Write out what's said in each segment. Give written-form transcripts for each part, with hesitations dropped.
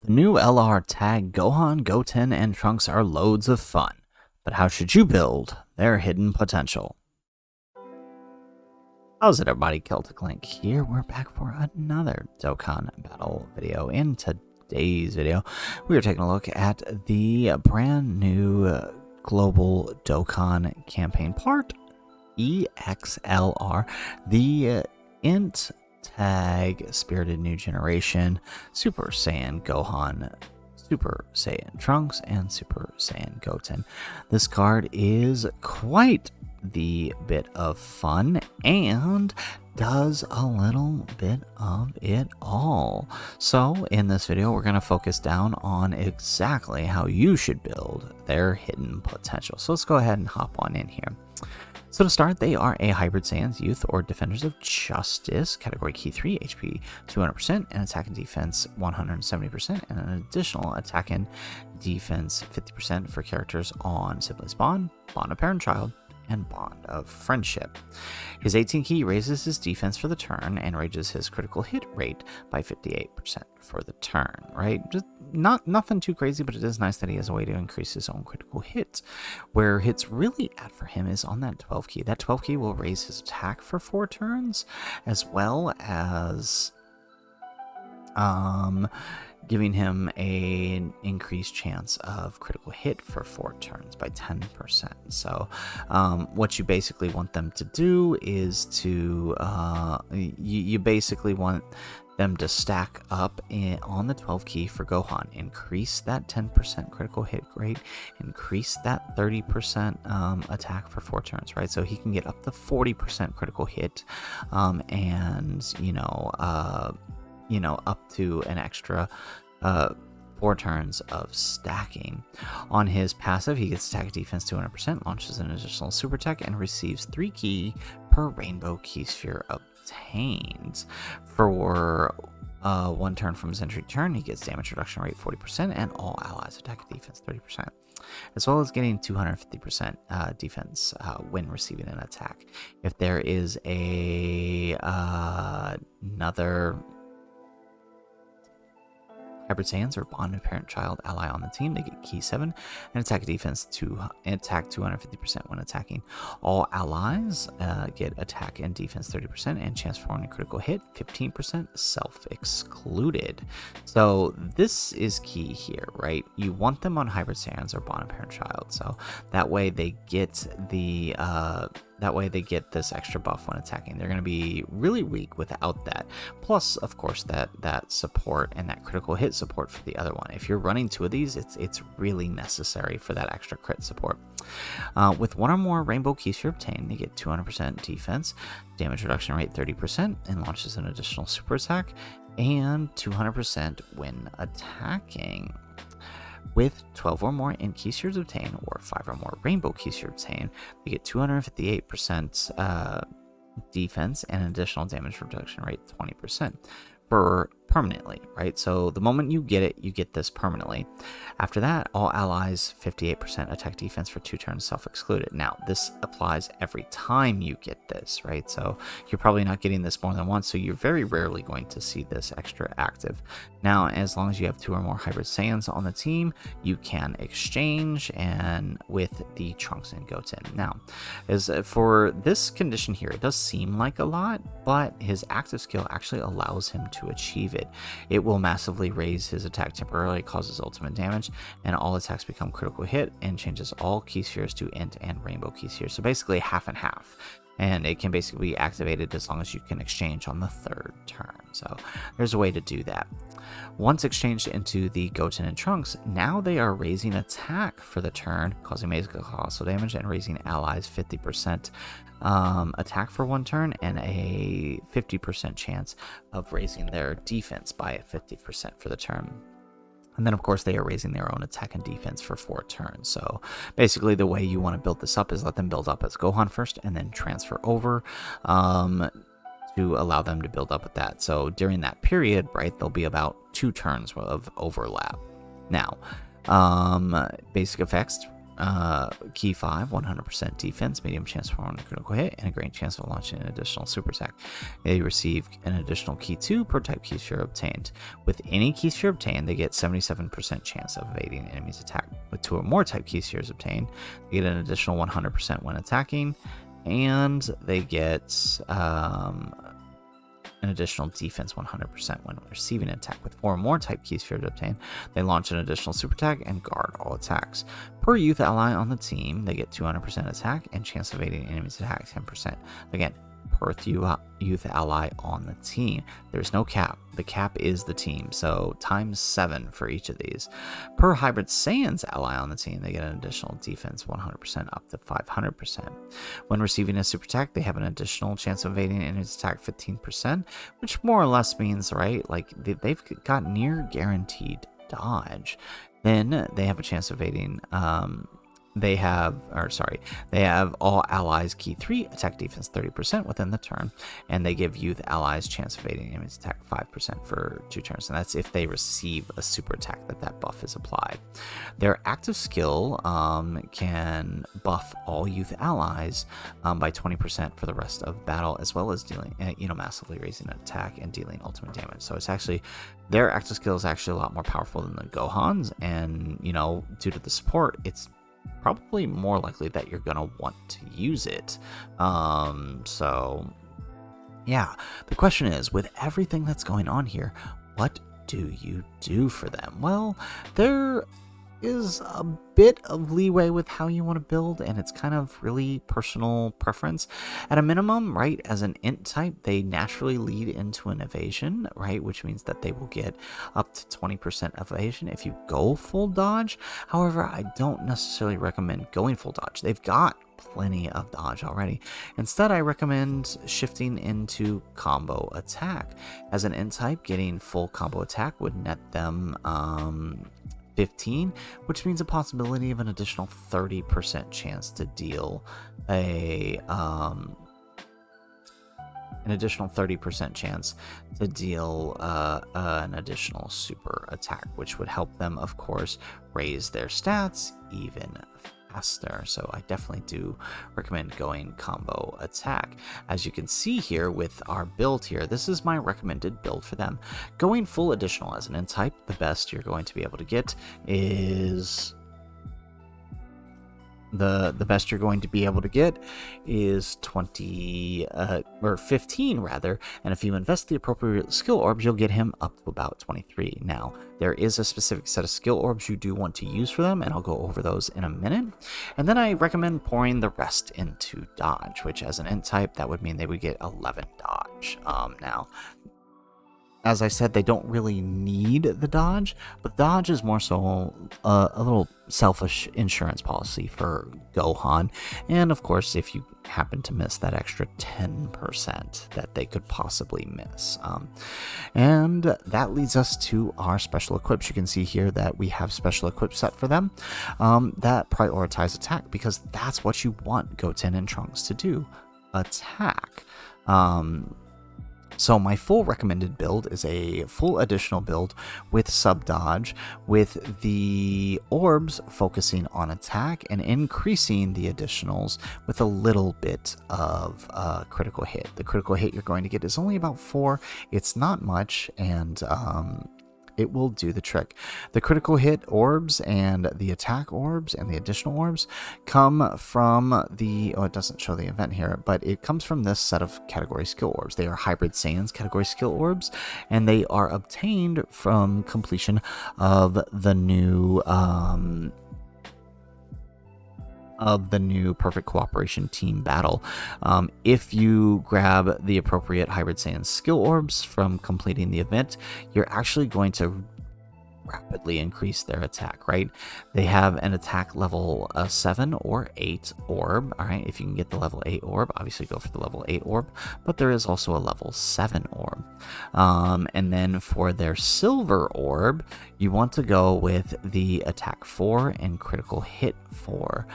The new LR tag Gohan, Goten, and Trunks are loads of fun, but how should you build their hidden potential? How's it, everybody? Celtic Link here. We're back for another Dokkan Battle video. In today's video, we are taking a look at the brand new global Dokkan campaign part EXLR, the INT tag Spirited New Generation, Super Saiyan Gohan, Super Saiyan Trunks, and Super Saiyan Goten. This card is quite the bit of fun and does a little bit of it all. So in this video, we're going to focus down on exactly how you should build their hidden potential. So let's go ahead and hop on in here. So to start, they are a Hybrid Saiyans, Youth, or Defenders of Justice, Category Key 3, HP 200%, and Attack and Defense 170%, and an additional Attack and Defense 50% for characters on Siblings Bond, Bond of Parent-Child, and Bond of Friendship. His 18 key raises his defense for the turn and raises his critical hit rate by 58% for the turn, right? Just nothing too crazy, but it is nice that he has a way to increase his own critical hits. Where it's really at for him is on that 12 key. That 12 key will raise his attack for 4 turns, as well as giving him an increased chance of critical hit for 4 turns by 10%. So what you basically want them to do is to you basically want them to stack up on the 12 key for Gohan, increase that 10% critical hit rate, increase that 30% attack for 4 turns, right? So he can get up to 40% critical hit, and up to an extra 4 turns of stacking. On his passive, he gets attack defense 200%, launches an additional super tech, and receives 3 key per rainbow key sphere obtained. For 1 turn from his entry turn, he gets damage reduction rate 40%, and all allies attack defense 30%, as well as getting 250% defense when receiving an attack. If there is another Hybrid Saiyans or Bond of Parent-Child ally on the team, they get key 7 and attack defense and attack 250% when attacking. All allies get attack and defense 30% and chance for one critical hit 15%, self-excluded. So this is key here, right? You want them on Hybrid Saiyans or Bond of Parent-Child, so that way they get the this extra buff when attacking. They're going to be really weak without that. Plus, of course, that support and that critical hit support for the other one. If you're running 2 of these, it's really necessary for that extra crit support. With 1 or more rainbow keys you obtain, they get 200% defense, damage reduction rate 30%, and launches an additional super attack, and 200% when attacking. With 12 or more INT key spheres obtained, or 5 or more rainbow key spheres obtained, they get 258% defense and an additional damage reduction rate 20% for permanently, right? So the moment you get it, you get this permanently. After that, all allies 58% attack defense for 2 turns, self-excluded. Now, this applies every time you get this, right? So you're probably not getting this more than once, so you're very rarely going to see this extra active. Now, as long as you have 2 or more Hybrid Saiyans on the team, you can exchange and with the Trunks and Goten. Now, as for this condition here, it does seem like a lot, but his active skill actually allows him to achieve it. It will massively raise his attack temporarily, causes ultimate damage, and all attacks become critical hit, and changes all key spheres to INT and rainbow key spheres. So basically half and half. And it can basically be activated as long as you can exchange on the 3rd turn. So there's a way to do that. Once exchanged into the Goten and Trunks, now they are raising attack for the turn, causing major colossal damage, and raising allies 50% attack for 1 turn, and a 50% chance of raising their defense by 50% for the turn. And then, of course, they are raising their own attack and defense for 4 turns. So basically the way you want to build this up is let them build up as Gohan first and then transfer over to allow them to build up with that. So during that period, right, there'll be about 2 turns of overlap. Now, basic effects Key 5, 100% defense, medium chance for one critical hit, and a great chance of launching an additional super attack. They receive an additional key 2 per type key sphere obtained. With any key sphere obtained, they get 77% chance of evading enemy's attack. With 2 or more type key spheres obtained, they get an additional 100% when attacking, and they get an additional defense 100% when receiving an attack. With 4 or more type key spheres obtained, they launch an additional super attack and guard all attacks. Per youth ally on the team, they get 200% attack and chance of evading enemies' attack 10%. Again, per youth ally on the team. There's no cap. The cap is the team, so times 7 for each of these. Per hybrid Saiyans ally on the team, they get an additional defense 100% up to 500%. When receiving a super attack, they have an additional chance of evading enemy's attack 15%, which more or less means, right, like they've got near guaranteed dodge. Then they have a chance of evading they have all allies key 3 attack defense 30% within the turn, and they give youth allies chance of evading enemy's attack 5% for 2 turns, and that's if they receive a super attack that buff is applied. Their active skill can buff all youth allies by 20% for the rest of battle, as well as dealing massively raising an attack and dealing ultimate damage. So it's actually, their active skill is actually a lot more powerful than the Gohan's, and due to the support, it's probably more likely that you're gonna want to use it. So yeah, the question is, with everything that's going on here, what do you do for them? Well, there is a bit of leeway with how you want to build, and it's kind of really personal preference. At a minimum, right, as an int type, they naturally lead into an evasion, right, which means that they will get up to 20% evasion if you go full dodge. However, I don't necessarily recommend going full dodge. They've got plenty of dodge already. Instead, I recommend shifting into combo attack. As an int type, getting full combo attack would net them 15, which means a possibility of an additional 30% chance to deal an additional 30% chance to deal an additional super attack, which would help them, of course, raise their stats even faster. So I definitely do recommend going combo attack. As you can see here with our build here, this is my recommended build for them. Going full additional as an int type, the best you're going to be able to get is the best you're going to be able to get is 20 or 15 rather, and if you invest the appropriate skill orbs, you'll get him up to about 23. Now there is a specific set of skill orbs you do want to use for them, and I'll go over those in a minute. And then I recommend pouring the rest into dodge, which as an int type, that would mean they would get 11 dodge. Now, as I said, they don't really need the dodge, but dodge is more so a little selfish insurance policy for Gohan. And of course, if you happen to miss that extra 10% that they could possibly miss. And that leads us to our special equips. You can see here that we have special equips set for them that prioritize attack, because that's what you want Goten and Trunks to do, attack. So my full recommended build is a full additional build with sub dodge, with the orbs focusing on attack and increasing the additionals with a little bit of critical hit. The critical hit you're going to get is only about 4. It's not much, and it will do the trick. The critical hit orbs and the attack orbs and the additional orbs come from the, it doesn't show the event here, but it comes from this set of category skill orbs. They are hybrid Saiyans category skill orbs, and they are obtained from completion of the new Perfect Cooperation Team Battle. If you grab the appropriate Hybrid Saiyan skill orbs from completing the event, you're actually going to rapidly increase their attack, right? They have an attack level 7 or 8 orb. All right, if you can get the level 8 orb, obviously go for the level 8 orb, but there is also a level 7 orb. And then for their silver orb, you want to go with the attack 4 and critical hit 4.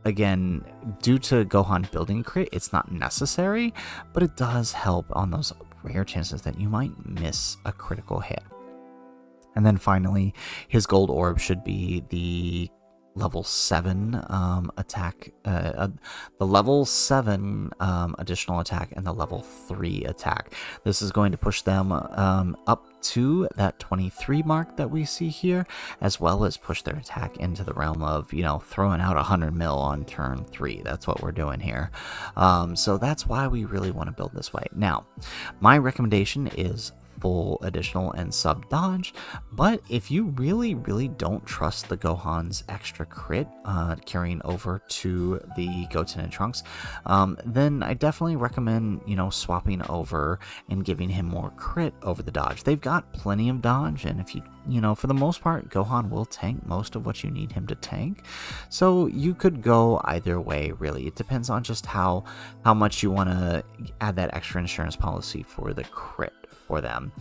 Again, due to Gohan building crit, it's not necessary, but it does help on those rare chances that you might miss a critical hit. And then finally, his gold orb should be the level 7 attack, the level 7 additional attack, and the level 3 attack. This is going to push them up to that 23 mark that we see here, as well as push their attack into the realm of, you know, throwing out 100 mil on turn 3. That's what we're doing here. So that's why we really want to build this way. Now, my recommendation is full additional and sub dodge, but if you really don't trust the Gohan's extra crit carrying over to the Goten and Trunks, then I definitely recommend, you know, swapping over and giving him more crit over the dodge. They've got plenty of dodge, and if you know, for the most part, Gohan will tank most of what you need him to tank, so you could go either way. Really, it depends on just how much you want to add that extra insurance policy for the crit for them,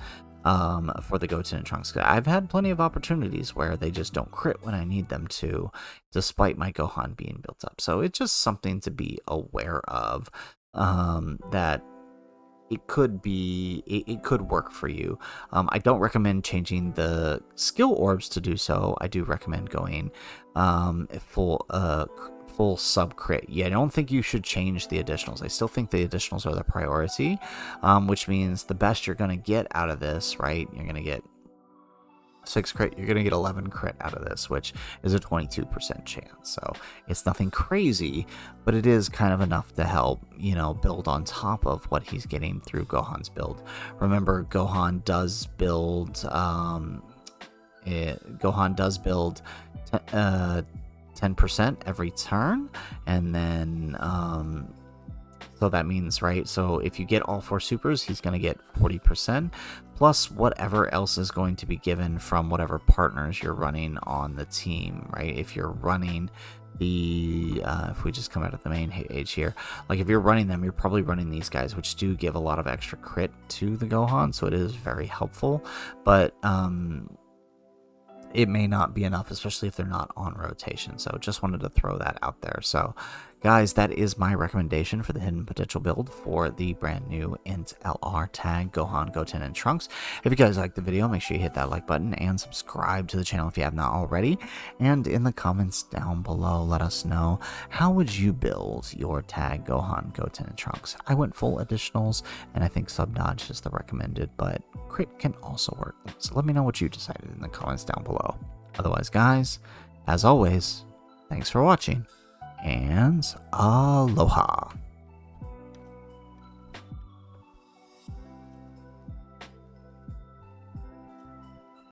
for the Goten and Trunks. I've had plenty of opportunities where they just don't crit when I need them to, despite my Gohan being built up. So it's just something to be aware of, that it could be, it could work for you. I don't recommend changing the skill orbs to do so. I do recommend going full sub crit. Yeah, I don't think you should change the additionals. I still think the additionals are the priority, which means the best you're going to get out of this, right? You're going to get 6 crit, you're going to get 11 crit out of this, which is a 22% chance. So it's nothing crazy, but it is kind of enough to help, you know, build on top of what he's getting through Gohan's build. Remember, Gohan does build 10% every turn, and then so that means, right, so if you get all 4 supers, he's going to get 40% plus whatever else is going to be given from whatever partners you're running on the team, right? If you're running the if we just come out of the main page here, like if you're running them, you're probably running these guys, which do give a lot of extra crit to the Gohan, so it is very helpful, but it may not be enough, especially if they're not on rotation. So just wanted to throw that out there. So guys, that is my recommendation for the hidden potential build for the brand new INT LR tag Gohan, Goten, and Trunks. If you guys liked the video, make sure you hit that like button and subscribe to the channel if you have not already. And in the comments down below, let us know, how would you build your tag Gohan, Goten, and Trunks? I went full additionals, and I think sub dodge is the recommended, but crit can also work. So let me know what you decided in the comments down below. Otherwise, guys, as always, thanks for watching, and aloha.